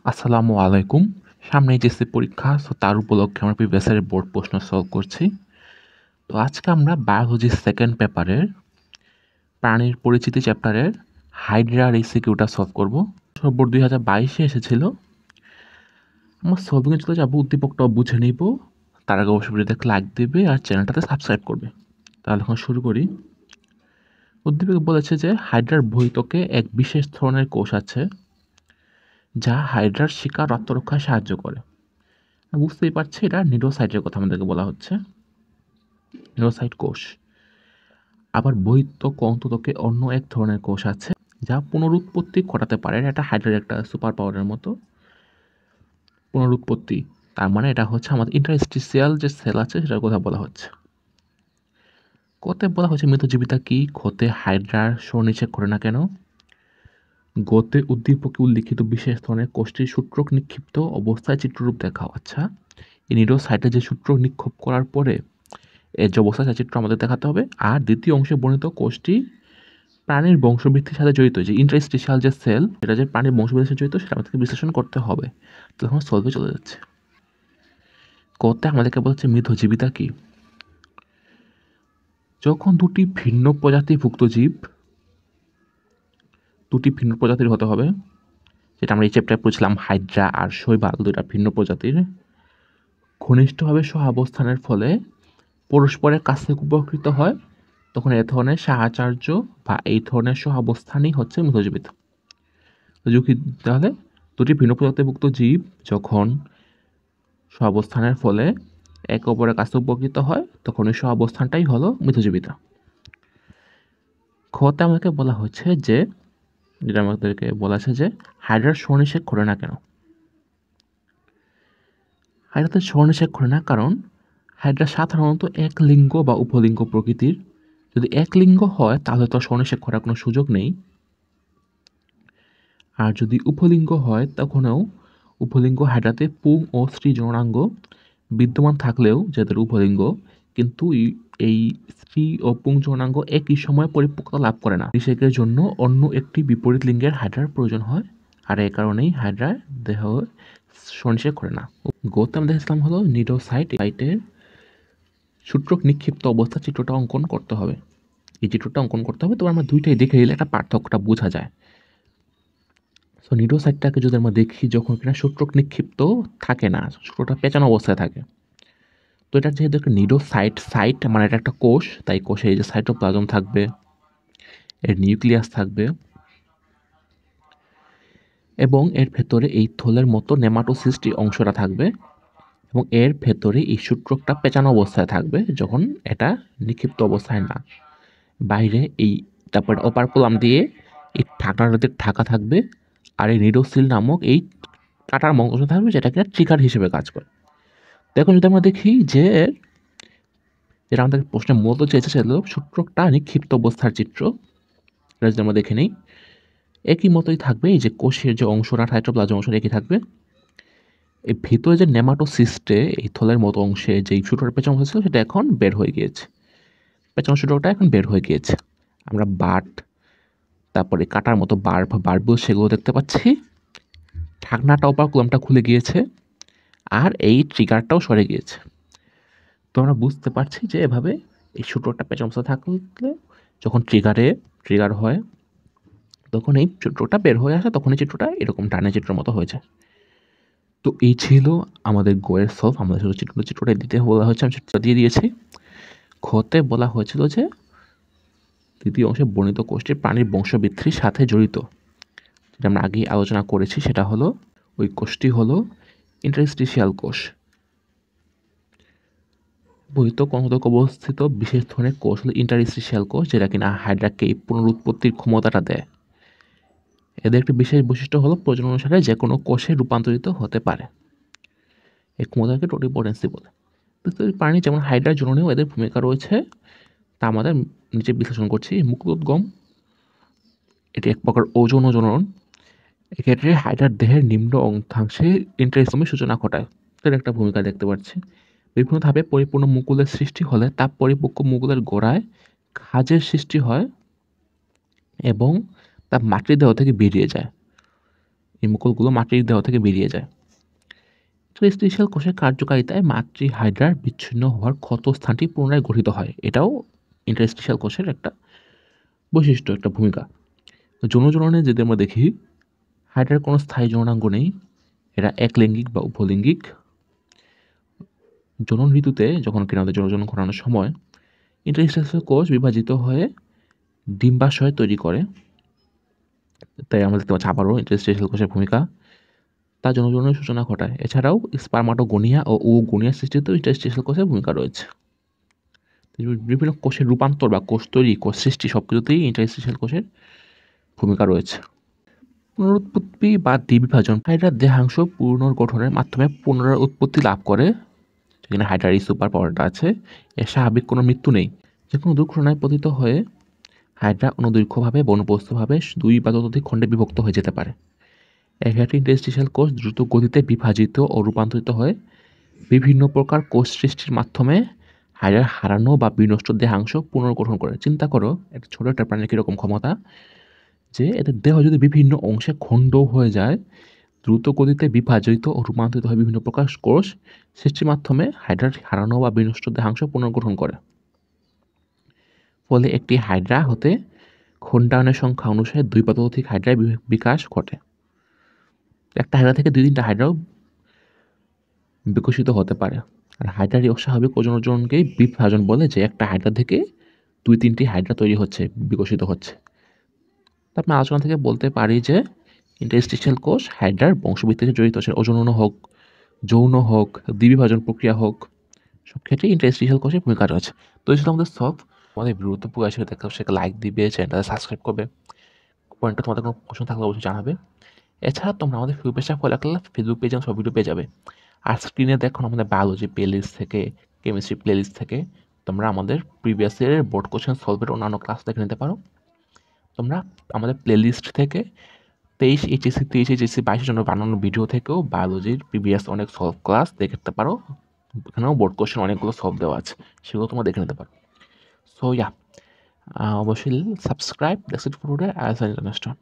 আসসালামু আলাইকুম। সামনে এইচএসসি পরীক্ষা। তার উপলক্ষে আমরা প্রিভিয়াস ইয়ারের বোর্ড প্রশ্ন সলভ করছি। তো আজকে আমরা বায়োলজি সেকেন্ড পেপারের প্রাণীর পরিচিতি চ্যাপ্টারের হাইড্রার এই সিকিউটা সলভ করব। বোর্ড 2022-এ এসেছিল। আমরা সলভিংয়ে চলে যাবো, উদ্দীপকটাও বুঝে নিব। তার আগে অবশ্যই ভিডিওতে লাইক দেবে আর চ্যানেলটাতে সাবস্ক্রাইব করবে। তাহলে এখন শুরু করি। উদ্দীপক বলেছে যে হাইড্রার বহিতকে এক বিশেষ ধরনের কোষ আছে যা হাইড্রার শিকার আত্মরক্ষায় সাহায্য করে। বুঝতেই পারছি এটা নিউরোসাইটের কথা আমাদেরকে বলা হচ্ছে। নিউরোসাইট কোষ। আবার বহিঃত্বক অন্ততকে অন্য এক ধরনের কোষ আছে যা পুনরুৎপত্তি ঘটাতে পারে। এটা হাইড্রার একটা সুপার পাওয়ারের মতো পুনরুৎপত্তি। তার মানে এটা হচ্ছে আমাদের ইন্টারস্টিসিয়াল যে সেল আছে সেটার কথা বলা হচ্ছে। কতে বলা হচ্ছে মৃতজীবিতা কি, ক্ষতে হাইড্রার নিষেধ করে না কেন, গতে উদ্দীপকে উল্লিখিত বিশেষ ধরনের কোষটির সূত্রক নিক্ষিপ্ত অবস্থায় চিত্ররূপ দেখাও। আচ্ছা, এই নিউরোসাইটে যে সূত্রক নিক্ষেপ করার পরে এর যে অবস্থা চিত্র আমাদের দেখাতে হবে। আর দ্বিতীয় অংশে বর্ণিত কোষটি প্রাণীর বংশবৃদ্ধির সাথে জড়িত, যে ইন্টারস্টিশিয়াল যে সেল সেটা যে প্রাণীর বংশবৃদ্ধির সাথে জড়িত সেটা আমাদেরকে বিশ্লেষণ করতে হবে। তো এখন সলভে চলে যাচ্ছে। কতে আমাদেরকে বলছে মৃতজীবিতা কি। যখন দুটি ভিন্ন প্রজাতিভুক্ত জীব, দুটি ভিন্ন প্রজাতির হতে হবে, যেটা আমরা এই চ্যাপ্টারে পড়ছিলাম, হাইড্রা আর শৈবাল দুটা ভিন্ন প্রজাতির, ঘনিষ্ঠভাবে সহাবস্থানের ফলে পরস্পরের কাছ থেকে উপকৃত হয়, তখন এ ধরনের সাহাচর্য বা এই ধরনের সহাবস্থানই হচ্ছে মৃতজীবিত। তাহলে দুটি ভিন্ন প্রজাতিভুক্ত জীব যখন সহাবস্থানের ফলে একে অপরের কাছে উপকৃত হয়, তখন ওই সহাবস্থানটাই হলো মৃতজীবিতা। খতে আমাকে বলা হচ্ছে যে, যেটা আমাদেরকে বলা আছে যে হাইড্রার নিষেধ করে না কেন। হাইড্রাতে নিষেধ করে না কারণ হাইড্রা সাধারণত এক লিঙ্গ বা উপলিঙ্গ প্রকৃতির। যদি এক লিঙ্গ হয় তাহলে তো নিষেধ করার কোনো সুযোগ নেই। আর যদি উপলিঙ্গ হয় তখনও উপলিঙ্গ হাইড্রাতে পুং ও স্ত্রী যৌনাঙ্গ বিদ্যমান থাকলেও, যাদের উপলিঙ্গ, কিন্তু এই স্ত্রী ও পুং যৌনাঙ্গ একই সময় পরিপক্কতা লাভ করে না। নিষেকের জন্য অন্য একটি বিপরীত লিঙ্গের হাইড্রার প্রয়োজন হয়, আর এই কারণেই হাইড্রার দেহ সনিষেধ করে না। গৌতম দেখেছিলাম হলো নিউরোসাইটের সূত্রক নিক্ষিপ্ত অবস্থা চিত্রটা অঙ্কন করতে হবে। এই চিত্রটা অঙ্কন করতে হবে, তো আমরা দুইটাই দেখে দিলে একটা পার্থক্যটা বোঝা যায়। সো নিউরোসাইটটাকে যদি আমরা দেখি, যখন কিনা সূত্রক নিক্ষিপ্ত থাকে না, সূত্রটা পেঁচানো অবস্থায় থাকে, তো এটা যেহেতু একটা সাইট মানে এটা একটা কোষ, তাই কোষে এই যে সাইটোপ্লাজম থাকবে, এর নিউক্লিয়াস থাকবে, এবং এর ভেতরে এই থলের মতো নেমাটোসিস্ট অংশটা থাকবে, এবং এর ভেতরে এই সূত্রকটা পেঁচানো অবস্থায় থাকবে যখন এটা নিক্ষিপ্ত অবস্থায় না। বাইরে এই তারপরে অপারকুলাম দিয়ে এই ঢাকনাটাতে ঢাকা থাকবে, আর এই নিডোসিল নামক এই কাটার অংশ থাকবে, যেটা কিনা ট্রিগার হিসেবে কাজ করে। দেখুন, যদি আমরা দেখি যে যেটা আমাদের প্রশ্নে মূলত চেয়েছে সেটা সূত্রকটা নিক্ষিপ্ত অবস্থার চিত্র, এটা যদি আমরা দেখে নিই, একই মতোই থাকবে। এই যে কোষের যে অংশটা, সাইটোপ্লাজম অংশটা একই থাকবে। এই ভিতরে যে নেমাটোসিস্টে এই থলের মতো অংশে যে সূত্রটা পেঁচানো অংশ ছিল সেটা এখন বের হয়ে গিয়েছে। পেঁচানো সূত্রটা এখন বের হয়ে গিয়েছে। আমরা বাট, তারপরে কাটার মতো বারবুল সেগুলো দেখতে পাচ্ছি। ঢাকনাটা অপারকুলামটা খুলে গিয়েছে, আর এই ট্রিগারটাও সরে গিয়েছে। তো আমরা বুঝতে পারছি যে এভাবে এই সূত্রটা পেঁচানো অবস্থা থাকলে যখন ট্রিগার হয়, তখন এই চিত্রটা বের হয়ে আসে, তখন এই চিত্রটা এরকম টানের চিত্রের মতো হয়েছে। তো এই ছিল আমাদের গোয়ের সলভ। আমাদের শুধু চিত্রটা দিতে বলা হয়েছে, আমি চিত্রটা দিয়ে দিয়েছি। খতে বলা হয়েছিল যে দ্বিতীয় অংশে বর্ণিত কোষটির প্রাণীর বংশবৃদ্ধির সাথে জড়িত, যেটা আমরা আগেই আলোচনা করেছি, সেটা হলো ওই কোষটি হলো ইন্টারস্টিশিয়াল কোষ। বহিঃত্বক অন্ততক অবস্থিত বিশেষ ধরনের কোষ হলো ইন্টারস্টিশিয়াল কোষ, যেটা কিনা হাইড্রাকে এই পুনরুৎপত্তির ক্ষমতাটা দেয়। এদের একটি বিশেষ বৈশিষ্ট্য হলো প্রয়োজন অনুসারে যে কোনো কোষে রূপান্তরিত হতে পারে। এই ক্ষমতাকে টোটিপোটেন্সি বলে। প্রাণী যেমন হাইড্রার জননেও এদের ভূমিকা রয়েছে, তা আমাদের নিচে বিশ্লেষণ করছি। মুক্তোদ্গম, এটি এক প্রকার ওজন ও জনন। এক্ষেত্রে হাইড্রার দেহের নিম্ন অংশাংশে ইন্টারস্টমের সূচনা ঘটায়, এর একটা ভূমিকা দেখতে পাচ্ছি। বিভিন্ন ধাপে পরিপূর্ণ মুকুলের সৃষ্টি হলে তা পরিপক্ক মুকুলের গোড়ায় খাঁজের সৃষ্টি হয় এবং তা মাতৃদেহ থেকে বেরিয়ে যায়। নিমকলগুলো মাতৃ দেহ থেকে বেরিয়ে যায়। ইন্টারস্টিশিয়াল কোষের কার্যকারিতায় মাতৃ হাইড্রার বিচ্ছিন্ন হওয়ার ক্ষত স্থানটি পুনরায় গঠিত হয়। এটাও ইন্টারস্টিশিয়াল কোষের একটা বৈশিষ্ট্য, একটা ভূমিকা। যৌনজননে যদি আমরা দেখি, হাইড্রার কোনো স্থায়ী যৌনাঙ্গ নেই, এরা একলিঙ্গিক বা উভলিঙ্গিক। জনন ঋতুতে যখন কিনা আমাদের যৌনজনন ঘটানোর সময় ইন্টারস্টিশিয়াল কোষ বিভাজিত হয়ে ডিম্বাশয় তৈরি করে। তাই আমরা দেখতে পাচ্ছি আবারও ইন্টারস্টিশিয়াল কোষের ভূমিকা, তা যৌনজননের সূচনা ঘটায়। এছাড়াও স্পার্মাটোগোনিয়া ও ওগোনিয়া সৃষ্টিতেও ইন্টারস্টিশিয়াল কোষের ভূমিকা রয়েছে। বিভিন্ন কোষের রূপান্তর বা কোষ তৈরি, কোষ সৃষ্টি সবকিছুতেই ইন্টারস্টিশিয়াল কোষের ভূমিকা রয়েছে। পুনরুৎপত্তি বা দ্বিবিভাজন, হাইড্রার দেহাংশ পুনর্গঠনের মাধ্যমে পুনরুৎপত্তি লাভ করে। যেখানে হাইড্রার এই সুপার পাওয়ারটা আছে, এর স্বাভাবিক কোনো মৃত্যু নেই। যে কোনো দুর্ঘটনায় পতিত হয়ে হাইড্রা অনুদৈর্ঘ্যভাবে বনপ্রস্থভাবে 2 বা ততোধিক খণ্ডে বিভক্ত হয়ে যেতে পারে। একটি ইন্টারস্টিশিয়াল কোষ দ্রুত গতিতে বিভাজিত ও রূপান্তরিত হয়ে বিভিন্ন প্রকার কোষ সৃষ্টির মাধ্যমে হাইড্রার হারানো বা বিনষ্ট দেহাংশ পুনর্গঠন করে। চিন্তা করো, একটা ছোট একটা প্রাণীর কীরকম ক্ষমতা, যে এদের দেহ যদি বিভিন্ন অংশে খণ্ড হয়ে যায়, দ্রুত গতিতে বিভাজিত ও রূপান্তরিত হয় বিভিন্ন প্রকার কোষ সৃষ্টির মাধ্যমে হাইড্রার হারানো বা বিনষ্ট দেহাংশ পুনর্গঠন করে। ফলে একটি হাইড্রা হতে খণ্ডায়নের সংখ্যা অনুসারে 2 বা ততোধিক হাইড্রার বিকাশ ঘটে। একটা হাইড্রা থেকে 2-3টা হাইড্রাও বিকশিত হতে পারে। আর হাইড্রার এই অস্বাভাবিক প্রজননকেই বিভাজন বলে, যে একটা হাইড্রা থেকে 2-3টি হাইড্রা তৈরি হচ্ছে, বিকশিত হচ্ছে। তারপর আলোচনা থেকে বলতে পারি যে ইন্টারস্টিশিয়াল কোষ হাইড্রার বংশবৃদ্ধিতে জড়িত আছে। অযৌন হোক, যৌন হোক, দ্বিবিভাজন প্রক্রিয়া হোক, সব ক্ষেত্রেই ইন্টারস্টিশিয়াল কোষের ভূমিকা রয়েছে। তো এই ছিল আমাদের সলভ। আমাদের ভিডিওতে পুরো হিসেবে দেখতে সেটা লাইক দিবে, চ্যানেলটা সাবস্ক্রাইব করবে। পয়েন্টে তোমাদের কোনো প্রশ্ন থাকলে অবশ্যই জানাবে। এছাড়া তোমরা আমাদের পেজটা ফলো রাখলে ফেসবুক পেজে সব ভিডিও পেয়ে যাবে। আর স্ক্রিনে দেখো আমাদের বায়োলজি প্লেলিস্ট থেকে, কেমিস্ট্রি প্লেলিস্ট থেকে তোমরা আমাদের প্রিভিয়াস ইয়ারের বোর্ড কোশ্চেন সলভের অন্যান্য ক্লাস দেখে নিতে পারো। তোমরা আমাদের প্লেলিস্ট থেকে 23 এইচএসসি, 23 এইচএসসি 22-এর জন্য বানানো ভিডিও থেকেও বায়োলজির প্রিভিয়াস অনেক সলভ ক্লাস দেখতে পারো। এখানেও বোর্ড কোশ্চেন অনেকগুলো সলভ দেওয়া আছে, সেগুলো তোমরা দেখে নিতে পারো। সো অবশ্যই subscribe, that's it for today, as I understand.